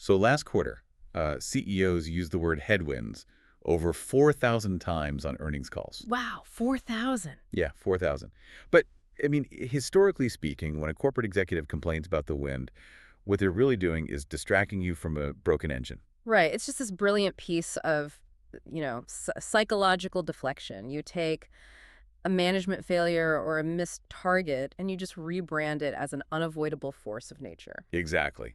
So last quarter, CEOs used the word headwinds over 4,000 times on earnings calls. Wow, 4,000. Yeah, 4,000. But, I mean, historically speaking, when a corporate executive complains about the wind, what they're really doing is distracting you from a broken engine. Right. It's just this brilliant piece of, psychological deflection. You take a management failure or a missed target and you just rebrand it as an unavoidable force of nature. Exactly.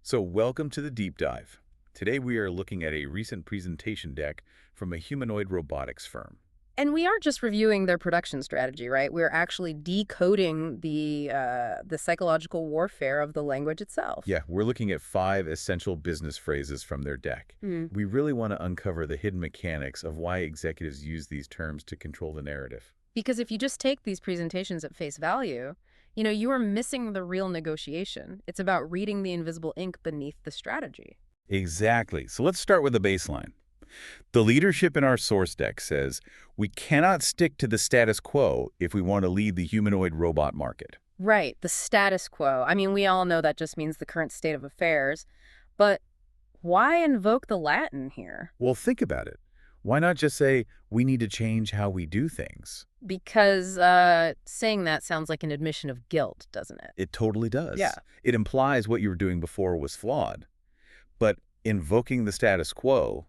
So welcome to the deep dive. Today we are looking at a recent presentation deck from a humanoid robotics firm. And we aren't just reviewing their production strategy, right? We're actually decoding the psychological warfare of the language itself. Yeah, we're looking at 5 essential business phrases from their deck. Mm. We really want to uncover the hidden mechanics of why executives use these terms to control the narrative. Because if you just take these presentations at face value, you are missing the real negotiation. It's about reading the invisible ink beneath the strategy. Exactly. So let's start with the baseline. The leadership in our source deck says we cannot stick to the status quo if we want to lead the humanoid robot market. Right, the status quo. I mean, we all know that just means the current state of affairs. But why invoke the Latin here? Well, think about it. Why not just say we need to change how we do things? Because saying that sounds like an admission of guilt, doesn't it? It totally does. Yeah. It implies what you were doing before was flawed. But invoking the status quo,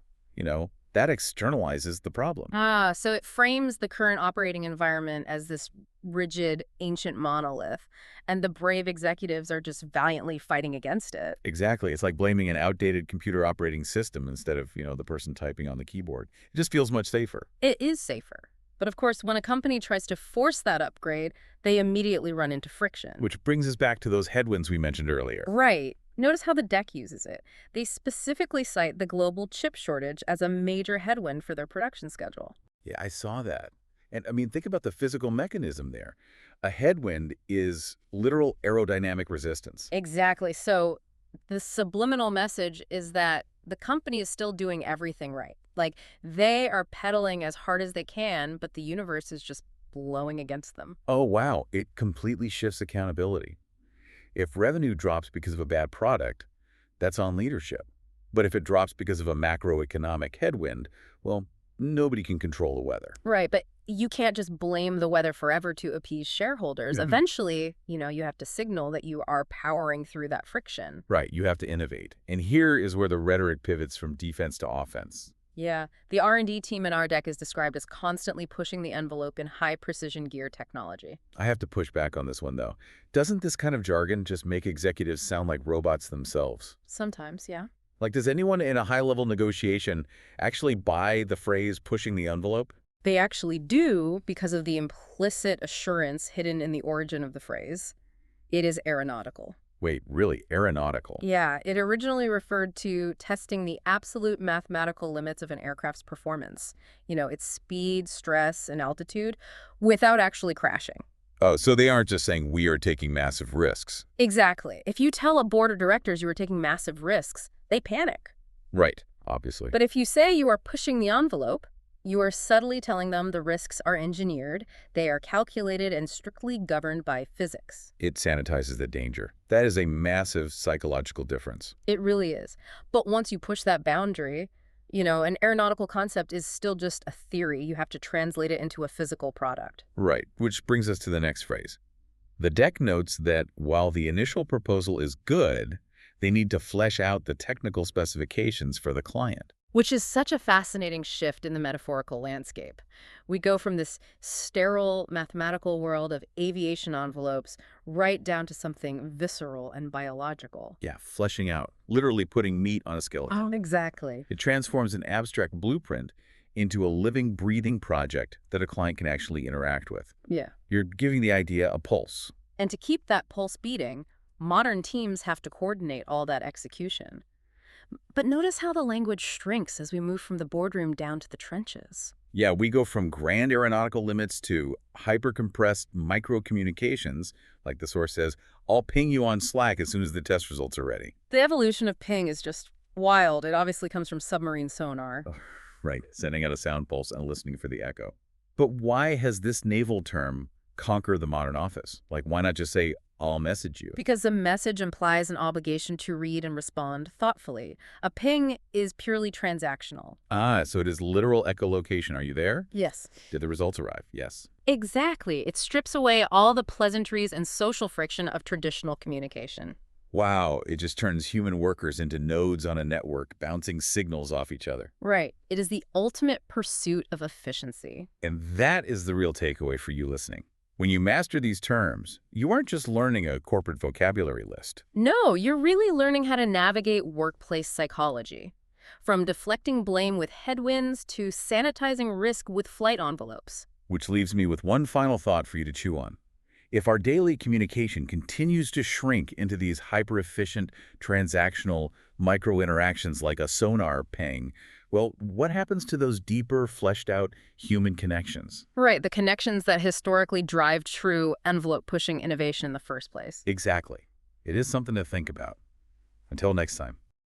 that externalizes the problem. So it frames the current operating environment as this rigid, ancient monolith, and the brave executives are just valiantly fighting against it. Exactly. It's like blaming an outdated computer operating system instead of, the person typing on the keyboard. It just feels much safer. It is safer. But of course, when a company tries to force that upgrade, they immediately run into friction. Which brings us back to those headwinds we mentioned earlier. Right. Notice how the deck uses it. They specifically cite the global chip shortage as a major headwind for their production schedule. Yeah, I saw that. And I mean, think about the physical mechanism there. A headwind is literal aerodynamic resistance. Exactly. So the subliminal message is that the company is still doing everything right. Like, they are pedaling as hard as they can, but the universe is just blowing against them. Oh, wow. It completely shifts accountability. If revenue drops because of a bad product, that's on leadership. But if it drops because of a macroeconomic headwind, well, nobody can control the weather. Right, but you can't just blame the weather forever to appease shareholders. Eventually, you have to signal that you are powering through that friction. Right, you have to innovate. And here is where the rhetoric pivots from defense to offense. Yeah, the R&D team in our deck is described as constantly pushing the envelope in high-precision gear technology. I have to push back on this one, though. Doesn't this kind of jargon just make executives sound like robots themselves? Sometimes, yeah. Like, does anyone in a high-level negotiation actually buy the phrase pushing the envelope? They actually do because of the implicit assurance hidden in the origin of the phrase. It is aeronautical. Wait, really? Aeronautical? Yeah, it originally referred to testing the absolute mathematical limits of an aircraft's performance. Its speed, stress, and altitude, without actually crashing. Oh, so they aren't just saying we are taking massive risks. Exactly. If you tell a board of directors you are taking massive risks, they panic. Right, obviously. But if you say you are pushing the envelope, you are subtly telling them the risks are engineered, they are calculated and strictly governed by physics. It sanitizes the danger. That is a massive psychological difference. It really is. But once you push that boundary, an aeronautical concept is still just a theory. You have to translate it into a physical product. Right, which brings us to the next phrase. The deck notes that while the initial proposal is good, they need to flesh out the technical specifications for the client. Which is such a fascinating shift in the metaphorical landscape. We go from this sterile mathematical world of aviation envelopes right down to something visceral and biological. Yeah, fleshing out, literally putting meat on a skeleton. Oh, exactly. It transforms an abstract blueprint into a living, breathing project that a client can actually interact with. Yeah. You're giving the idea a pulse. And to keep that pulse beating, modern teams have to coordinate all that execution. But notice how the language shrinks as we move from the boardroom down to the trenches. Yeah, we go from grand aeronautical limits to hyper-compressed micro-communications, like the source says, I'll ping you on Slack as soon as the test results are ready. The evolution of ping is just wild. It obviously comes from submarine sonar. Right, sending out a sound pulse and listening for the echo. But why has this naval term conquer the modern office? Like, why not just say, I'll message you? Because the message implies an obligation to read and respond thoughtfully. A ping is purely transactional. Ah, so it is literal echolocation. Are you there? Yes. Did the results arrive? Yes. Exactly. It strips away all the pleasantries and social friction of traditional communication. Wow, it just turns human workers into nodes on a network, bouncing signals off each other. Right. It is the ultimate pursuit of efficiency. And that is the real takeaway for you listening. When you master these terms, you aren't just learning a corporate vocabulary list, No, you're really learning how to navigate workplace psychology. From deflecting blame with headwinds to sanitizing risk with flight envelopes. which leaves me with one final thought for you to chew on. If our daily communication continues to shrink into these hyper-efficient, transactional micro-interactions like a sonar ping, well, what happens to those deeper, fleshed-out human connections? Right, the connections that historically drive true envelope-pushing innovation in the first place. Exactly. It is something to think about. Until next time.